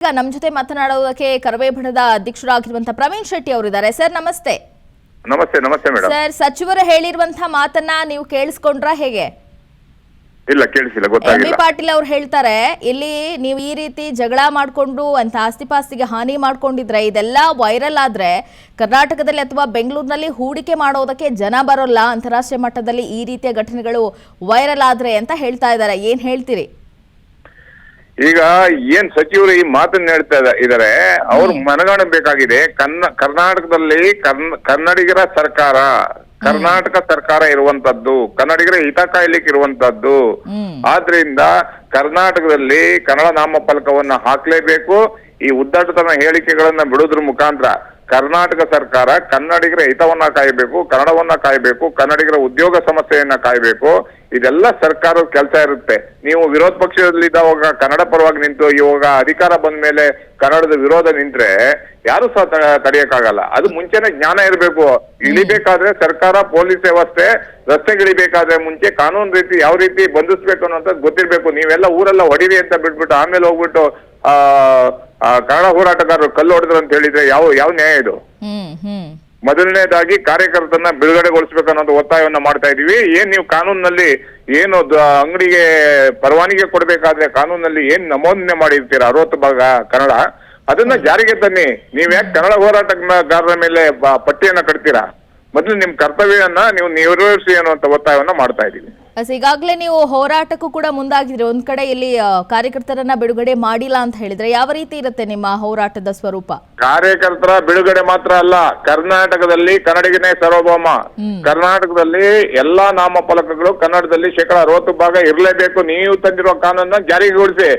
ಈಗ ನಮ್ಮ ಜೊತೆ ಮಾತನಾಡೋದಕ್ಕೆ ಕರವೇಬಣದ ಅಧ್ಯಕ್ಷರಾಗಿರುವಂತ ಪ್ರವೀಣ್ ಶೆಟ್ಟಿ ಅವರಿದ್ದಾರೆ. ಸರ್ ನಮಸ್ತೆ. ನಮಸ್ತೆ. ನಮಸ್ತೆ ಮೇಡಮ್. ಸರ್, ಸಚಿವರು ಹೇಳಿರುವಂತ ಮಾತನ್ನ ನೀವು ಕೇಳಿಸ್ಕೊಂಡ್ರಾ ಹೇಗೆ? ಇಲ್ಲ, ಕೇಳಿಸಿಲ್ಲ, ಗೊತ್ತಾಗಿಲ್ಲ. ಎಂ ಬಿ ಪಾಟೀಲ್ ಅವರು ಹೇಳ್ತಾರೆ, ಇಲ್ಲಿ ನೀವು ಈ ರೀತಿ ಜಗಳ ಮಾಡ್ಕೊಂಡು ಅಂತ ಆಸ್ತಿಪಾಸ್ತಿಗೆ ಹಾನಿ ಮಾಡ್ಕೊಂಡಿದ್ರೆ ಇದೆಲ್ಲ ವೈರಲ್ ಆದ್ರೆ ಕರ್ನಾಟಕದಲ್ಲಿ ಅಥವಾ ಬೆಂಗಳೂರಿನಲ್ಲಿ ಹೂಡಿಕೆ ಮಾಡೋದಕ್ಕೆ ಜನ ಬರೋಲ್ಲ, ಅಂತಾರಾಷ್ಟ್ರೀಯ ಮಟ್ಟದಲ್ಲಿ ಈ ರೀತಿಯ ಘಟನೆಗಳು ವೈರಲ್ ಆದ್ರೆ ಅಂತ ಹೇಳ್ತಾ ಇದ್ದಾರೆ. ಏನ್ ಹೇಳ್ತೀರಿ? ಈಗ ಏನ್ ಸಚಿವರು ಈ ಮಾತನ್ನ ಹೇಳ್ತಾ ಇದಾರೆ, ಅವ್ರು ಮನಗಾಣಬೇಕಾಗಿದೆ. ಕರ್ನಾಟಕದಲ್ಲಿ ಕನ್ನಡಿಗರ ಸರ್ಕಾರ, ಕರ್ನಾಟಕ ಸರ್ಕಾರ ಇರುವಂತದ್ದು, ಕನ್ನಡಿಗರ ಹಿತ ಕಾಯ್ಲಿಕ್ಕೆ ಇರುವಂತದ್ದು. ಆದ್ರಿಂದ ಕರ್ನಾಟಕದಲ್ಲಿ ಕನ್ನಡ ನಾಮಫಲಕವನ್ನ ಹಾಕ್ಲೇಬೇಕು. ಈ ಉದ್ದಟತನ ಹೇಳಿಕೆಗಳನ್ನ ಬಿಡೋದ್ರ ಮುಖಾಂತರ ಕರ್ನಾಟಕ ಸರ್ಕಾರ ಕನ್ನಡಿಗರ ಹಿತವನ್ನ ಕಾಯಬೇಕು, ಕನ್ನಡವನ್ನ ಕಾಯಬೇಕು, ಕನ್ನಡಿಗರ ಉದ್ಯೋಗ ಸಮಸ್ಯೆಯನ್ನ ಕಾಯಬೇಕು. ಇದೆಲ್ಲ ಸರ್ಕಾರದ ಕೆಲಸ ಇರುತ್ತೆ. ನೀವು ವಿರೋಧ ಪಕ್ಷದಲ್ಲಿದ್ದಾಗ ಕನ್ನಡ ಪರವಾಗಿ ನಿಂತು ಇವಾಗ ಅಧಿಕಾರ ಬಂದ ಮೇಲೆ ಕನ್ನಡದ ವಿರೋಧ ನಿಂತ್ರೆ ಯಾರು ಸಹ ತಡೆಯಕ್ಕಾಗಲ್ಲ. ಅದು ಮುಂಚೆನೆ ಜ್ಞಾನ ಇರಬೇಕು. ಇಳಿಬೇಕಾದ್ರೆ ಸರ್ಕಾರ, ಪೊಲೀಸ್ ವ್ಯವಸ್ಥೆ, ರಸ್ತೆಗಿಳಿಬೇಕಾದ್ರೆ ಮುಂಚೆ ಕಾನೂನು ರೀತಿ ಯಾವ ರೀತಿ ಬಂಧಿಸ್ಬೇಕು ಅನ್ನೋಂಥದ್ದು ಗೊತ್ತಿರ್ಬೇಕು. ನೀವೆಲ್ಲ ಊರೆಲ್ಲ ಹೊಡಿರಿ ಅಂತ ಬಿಟ್ಬಿಟ್ಟು ಆಮೇಲೆ ಹೋಗ್ಬಿಟ್ಟು ಕನ್ನಡ ಹೋರಾಟಗಾರರು ಕಲ್ಲು ಹೊಡೆದ್ರು ಅಂತ ಹೇಳಿದ್ರೆ ಯಾವ ನ್ಯಾಯ ಇದು? ಮೊದಲನೇದಾಗಿ ಕಾರ್ಯಕರ್ತರನ್ನ ಬಿಡುಗಡೆಗೊಳಿಸ್ಬೇಕು ಅನ್ನೋದು ಒತ್ತಾಯವನ್ನ ಮಾಡ್ತಾ ಇದೀವಿ. ಏನ್ ನೀವು ಕಾನೂನಿನಲ್ಲಿ ಏನು ಅಂಗಡಿಗೆ ಪರವಾನಗಿ ಕೊಡ್ಬೇಕಾದ್ರೆ ಕಾನೂನಲ್ಲಿ ಏನ್ ನಮೂದನೆ ಮಾಡಿರ್ತೀರಾ 60 ಭಾಗ ಕನ್ನಡ, ಅದನ್ನ ಜಾರಿಗೆ ತನ್ನಿ. ನೀವ್ಯಾಕೆ ಕನ್ನಡ ಹೋರಾಟಗಾರರ ಮೇಲೆ ಪಟ್ಟಿಯನ್ನ ಕಟ್ತೀರಾ? ಮೊದಲು ನಿಮ್ ಕರ್ತವ್ಯವನ್ನ ನೀವು ನಿರ್ವಹಿಸಿ ಅನ್ನುವಂತ ಒತ್ತಾಯವನ್ನ ಮಾಡ್ತಾ ಇದೀವಿ. ಈಗಾಗಲೇ ನೀವು ಹೋರಾಟಕ್ಕೂ ಕೂಡ ಮುಂದಾಗಿದ್ರೆ, ಒಂದ್ ಕಡೆ ಇಲ್ಲಿ ಕಾರ್ಯಕರ್ತರನ್ನ ಬಿಡುಗಡೆ ಮಾಡಿಲ್ಲ ಅಂತ ಹೇಳಿದ್ರೆ ಯಾವ ರೀತಿ ಇರುತ್ತೆ ನಿಮ್ಮ ಹೋರಾಟದ ಸ್ವರೂಪ? ಕಾರ್ಯಕರ್ತರ ಬಿಡುಗಡೆ ಮಾತ್ರ ಅಲ್ಲ, ಕರ್ನಾಟಕದಲ್ಲಿ ಕನ್ನಡಿಗನೇ ಸಾರ್ವಭೌಮ. ಕರ್ನಾಟಕದಲ್ಲಿ ಎಲ್ಲಾ ನಾಮಫಲಕಗಳು ಕನ್ನಡದಲ್ಲಿ 60% ಭಾಗ ಇರಲೇಬೇಕು. ನೀವು ತಂದಿರುವ ಕಾನೂನನ್ನ ಜಾರಿಗೊಳಿಸಿ.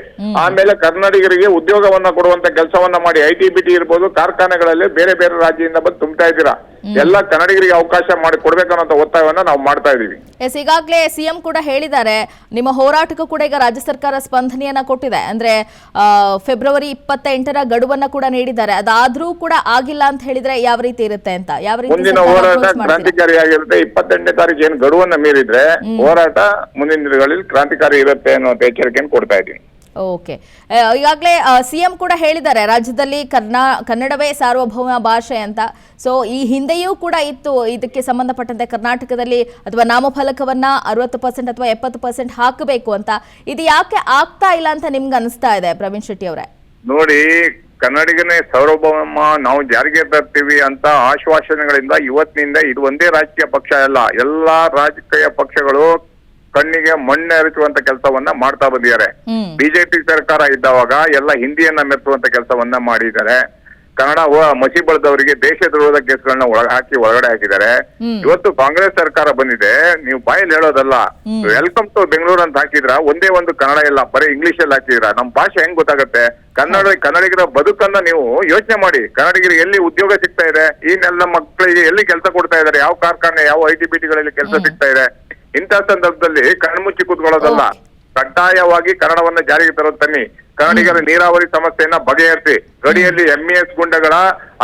ಆಮೇಲೆ ಕನ್ನಡಿಗರಿಗೆ ಉದ್ಯೋಗವನ್ನ ಕೊಡುವಂತ ಕೆಲಸವನ್ನ ಮಾಡಿ. ITBT ಇರ್ಬೋದು, ಕಾರ್ಖಾನೆಗಳಲ್ಲಿ ಬೇರೆ ಬೇರೆ ರಾಜ್ಯದಿಂದ ಬಂದು ತುಂಬ್ತಾ ಇದ್ದೀರಾ. ಎಲ್ಲ ಕನ್ನಡಿಗರಿಗೆ ಅವಕಾಶ ಮಾಡಿ ಕೊಡ್ಬೇಕನ್ನೋ ಒತ್ತಾಯವನ್ನ ನಾವು ಮಾಡ್ತಾ ಇದೀವಿ. ಈಗಾಗಲೇ ಸಿಎಂ ಕೂಡ ಹೇಳಿದ್ದಾರೆ, ನಿಮ್ಮ ಹೋರಾಟಕ್ಕೂ ಕೂಡ ಈಗ ರಾಜ್ಯ ಸರ್ಕಾರ ಸ್ಪಂದನೆಯನ್ನ ಕೊಟ್ಟಿದೆ. ಅಂದ್ರೆ ಫೆಬ್ರವರಿ 28ರ ಗಡುವನ್ನ ಕೂಡ ನೀಡಿದ್ದಾರೆ. ಅದಾದ್ರೂ ಕೂಡ ಆಗಿಲ್ಲ ಅಂತ ಹೇಳಿದ್ರೆ ಯಾವ ರೀತಿ ಇರುತ್ತೆ ಅಂತ, ಯಾವ ರೀತಿ ಮುಂದಿನ ಹೋರಾಟ ಕ್ರಾಂತಿಕಾರಿಯಾಗಿರುತ್ತೆ. 28ನೇ ತಾರೀಕು ಏನು ಗಡುವನ್ನ ಮೀರಿದ್ರೆ ಹೋರಾಟ ಮುಂದಿನ ದಿನಗಳಲ್ಲಿ ಕ್ರಾಂತಿಕಾರಿ ಇರುತ್ತೆ ಅನ್ನೋ ಎಚ್ಚರಿಕೆಯನ್ನು ಕೊಡ್ತಾ ಇದ್ದೀನಿ. ಓಕೆ. ಈಗಾಗಲೇ ಸಿಎಂ ಕೂಡ ಹೇಳಿದ್ದಾರೆ, ರಾಜ್ಯದಲ್ಲಿ ಕನ್ನಡವೇ ಸಾರ್ವಭೌಮ ಭಾಷೆ ಅಂತ. ಸೊ ಈ ಹಿಂದೆಯೂ ಕೂಡ ಇತ್ತು ಇದಕ್ಕೆ ಸಂಬಂಧಪಟ್ಟಂತೆ ಕರ್ನಾಟಕದಲ್ಲಿ ಅಥವಾ ನಾಮಫಲಕವನ್ನ 60% ಅಥವಾ 70% ಹಾಕಬೇಕು ಅಂತ. ಇದು ಯಾಕೆ ಆಗ್ತಾ ಇಲ್ಲ ಅಂತ ನಿಮ್ಗೆ ಅನಿಸ್ತಾ ಇದೆ ಪ್ರವೀಣ್ ಶೆಟ್ಟಿ ಅವರೇ? ನೋಡಿ, ಕನ್ನಡಿಗನೇ ಸಾರ್ವಭೌಮ ನಾವು ಜಾರಿಗೆ ತರ್ತೀವಿ ಅಂತ ಆಶ್ವಾಸನೆಗಳಿಂದ ಇವತ್ತಿನಿಂದ ಇದು ಒಂದೇ ರಾಜಕೀಯ ಪಕ್ಷ ಅಲ್ಲ, ಎಲ್ಲಾ ರಾಜಕೀಯ ಪಕ್ಷಗಳು ಕಣ್ಣಿಗೆ ಮಣ್ಣು ಎರಚುವಂತ ಕೆಲಸವನ್ನ ಮಾಡ್ತಾ ಬಂದಿದ್ದಾರೆ. ಬಿಜೆಪಿ ಸರ್ಕಾರ ಇದ್ದಾವಾಗ ಎಲ್ಲ ಹಿಂದಿಯನ್ನ ಮೆಚ್ಚುವಂತ ಕೆಲಸವನ್ನ ಮಾಡಿದ್ದಾರೆ. ಕನ್ನಡ ಮಸಿ ಬಳದವರಿಗೆ ದೇಶದ್ರೋಹದ ಕೇಸ್ಗಳನ್ನ ಒಳಗಡೆ ಹಾಕಿದ್ದಾರೆ. ಇವತ್ತು ಕಾಂಗ್ರೆಸ್ ಸರ್ಕಾರ ಬಂದಿದೆ, ನೀವು ಬಾಯಲ್ಲಿ ಹೇಳೋದಲ್ಲ. ವೆಲ್ಕಮ್ ಟು ಬೆಂಗಳೂರು ಅಂತ ಹಾಕಿದ್ರ, ಒಂದೇ ಒಂದು ಕನ್ನಡ ಇಲ್ಲ, ಬರೀ ಇಂಗ್ಲಿಷ್ ಅಲ್ಲಿ ಹಾಕಿದ್ರ. ನಮ್ ಭಾಷೆ ಹೆಂಗ್ ಗೊತ್ತಾಗತ್ತೆ? ಕನ್ನಡಿಗರ ಬದುಕನ್ನ ನೀವು ಯೋಚನೆ ಮಾಡಿ. ಕನ್ನಡಿಗರಿಗೆ ಎಲ್ಲಿ ಉದ್ಯೋಗ ಸಿಗ್ತಾ ಇದೆ? ಈ ನೆಲ ಮಕ್ಕಳಿಗೆ ಎಲ್ಲಿ ಕೆಲಸ ಕೊಡ್ತಾ ಇದಾರೆ? ಯಾವ ಕಾರ್ಖಾನೆ, ಯಾವ ITBTಗಳಲ್ಲಿ ಕೆಲಸ ಸಿಗ್ತಾ ಇದೆ? ಇಂಥ ಸಂದರ್ಭದಲ್ಲಿ ಕಣ್ಮುಚ್ಚಿ ಕೂತ್ಕೊಳ್ಳೋದಲ್ಲ, ಕಡ್ಡಾಯವಾಗಿ ಕನ್ನಡವನ್ನ ಜಾರಿಗೆ ತರೋದು ತನ್ನಿ. ಕನ್ನಡಿಗರ ನೀರಾವರಿ ಸಮಸ್ಯೆಯನ್ನ ಬಗೆಹರಿಸಿ. ಗಡಿಯಲ್ಲಿ MES ಗುಂಡಗಳ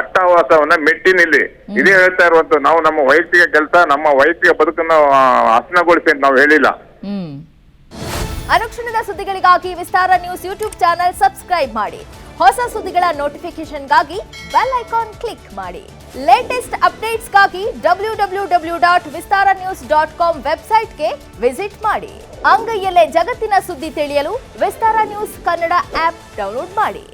ಅಟ್ಟಹಾಸವನ್ನ ಮೆಟ್ಟಿ ನಿಲ್ಲಿ. ಇದೇ ಹೇಳ್ತಾ ಇರುವಂತ ನಾವು ನಮ್ಮ ವೈಯಕ್ತಿಕ ಕೆಲಸ, ನಮ್ಮ ವೈಯಕ್ತಿಕ ಬದುಕನ್ನ ಹಸನಗೊಳಿಸಿ ಅಂತ ನಾವು ಹೇಳಿಲ್ಲ. ಅನುಕ್ಷಣದ ಸುದ್ದಿಗಳಿಗಾಗಿ ವಿಸ್ತಾರ ನ್ಯೂಸ್ ಯೂಟ್ಯೂಬ್ ಚಾನೆಲ್ ಸಬ್ಸ್ಕ್ರೈಬ್ ಮಾಡಿ. ಹೊಸ ಸುದ್ದಿಗಳ ನೋಟಿಫಿಕೇಶನ್ಗಾಗಿ ಬೆಲ್ ಐಕಾನ್ ಕ್ಲಿಕ್ ಮಾಡಿ. ಲೇಟೆಸ್ಟ್ ಅಪ್ಡೇಟ್ಸ್ಗಾಗಿ www.vistaranews.com ವೆಬ್ಸೈಟ್ಗೆ ವಿಸಿಟ್ ಮಾಡಿ. ಅಂಗೈಯಲ್ಲೇ ಜಗತ್ತಿನ ಸುದ್ದಿ ತಿಳಿಯಲು ವಿಸ್ತಾರ ನ್ಯೂಸ್ ಕನ್ನಡ ಆಪ್ ಡೌನ್ಲೋಡ್ ಮಾಡಿ.